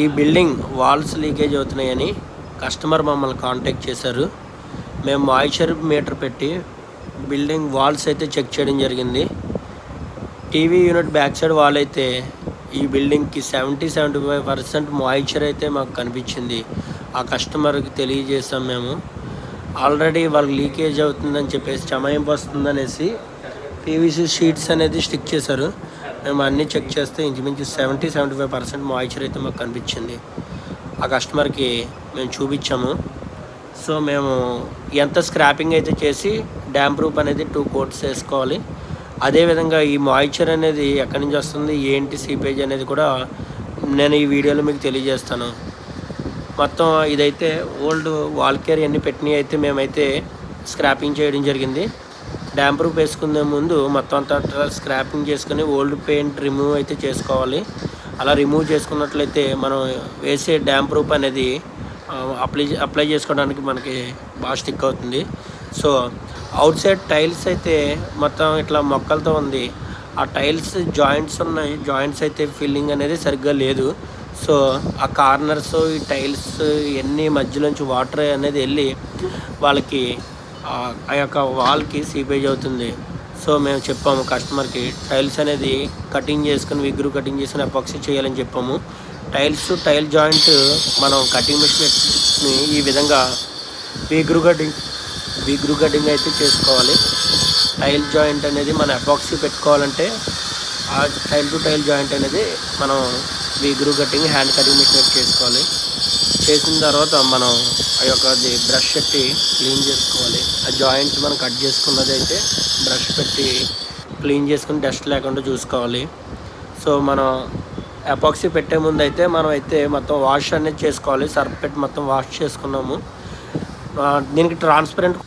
ఈ building walls leakage అవుతున్నాయని customer మమ్మల్ని కాంటాక్ట్ చేశారు. మేము మాయిశ్చర్ మీటర్ పెట్టి బిల్డింగ్ వాల్స్ అయితే చెక్ చేయడం జరిగింది. TV unit back side wall అయితే ఈ బిల్డింగ్కి 70-75% మాయిశ్చర్ అయితే మాకు కనిపించింది. ఆ కస్టమర్కి తెలియజేసాం. మేము ఆల్రెడీ వాళ్ళకి లీకేజ్ అవుతుందని చెప్పేసి చమాయింపు వస్తుందనేసి పీవీసీ షీట్స్ అనేది స్టిక్ చేశారు. మేము అన్నీ చెక్ చేస్తే ఇంచుమించు 70-75% మాయిశ్చర్ అయితే మాకు కనిపించింది. ఆ కస్టమర్కి మేము చూపించాము. సో మేము ఎంత స్క్రాపింగ్ అయితే చేసి డ్యామ్ ప్రూఫ్ అనేది 2 కోట్స్ వేసుకోవాలి. అదేవిధంగా ఈ మాయిశ్చర్ అనేది ఎక్కడి నుంచి వస్తుంది, ఏంటి సీపేజ్ అనేది కూడా నేను ఈ వీడియోలో మీకు తెలియజేస్తాను. మొత్తం ఇదైతే ఓల్డ్ వాల్ కేర్ అన్ని పెట్టినవి అయితే మేమైతే స్క్రాపింగ్ చేయడం జరిగింది. డ్యామ్ ప్రూఫ్ వేసుకునే ముందు మొత్తం అంతా స్క్రాపింగ్ చేసుకుని ఓల్డ్ పెయింట్ రిమూవ్ అయితే చేసుకోవాలి. అలా రిమూవ్ చేసుకున్నట్లయితే మనం వేసే డ్యామ్ ప్రూఫ్ అనేది అప్లై చేసుకోవడానికి మనకి బాగా స్టిక్ అవుతుంది. సో అవుట్ సైడ్ టైల్స్ అయితే మొత్తం ఇట్లా మొక్కలతో ఉంది. ఆ టైల్స్ జాయింట్స్ ఉన్నాయి. జాయింట్స్ అయితే ఫిల్లింగ్ అనేది సరిగ్గా లేదు. సో ఆ కార్నర్స్ ఈ టైల్స్ ఇవన్నీ మధ్యలోంచి వాటర్ అనేది వెళ్ళి వాళ్ళకి ఆ యొక్క వాల్కి సీపేజ్ అవుతుంది. సో మేము చెప్పాము కస్టమర్కి టైల్స్ అనేది కటింగ్ చేసుకుని విగ్రు కటింగ్ చేసుకుని ఎపాక్సీ చేయాలని చెప్పాము. టైల్ జాయింట్ మనం కటింగ్ మిషన్ని ఈ విధంగా విగ్రు కటింగ్ అయితే చేసుకోవాలి. టైల్ జాయింట్ అనేది మనం ఎపాక్సీ పెట్టుకోవాలంటే ఆ టైల్ టు టైల్ జాయింట్ అనేది మనం విగ్రు కటింగ్ హ్యాండ్ కటింగ్ మిషన్ చేసుకోవాలి. చేసిన తర్వాత మనం ఆ యొక్క బ్రష్ పెట్టి క్లీన్ చేసుకోవాలి. ఆ జాయింట్స్ మనం కట్ చేసుకున్నది అయితే బ్రష్ పెట్టి క్లీన్ చేసుకుని డస్ట్ లేకుండా చూసుకోవాలి. సో మనం ఎపాక్సీ పెట్టే ముందు అయితే మనం అయితే మొత్తం వాష్ అనేది చేసుకోవాలి. సర్ఫ్ పెట్టి మొత్తం వాష్ చేసుకున్నాము. దీనికి ట్రాన్స్పరెంట్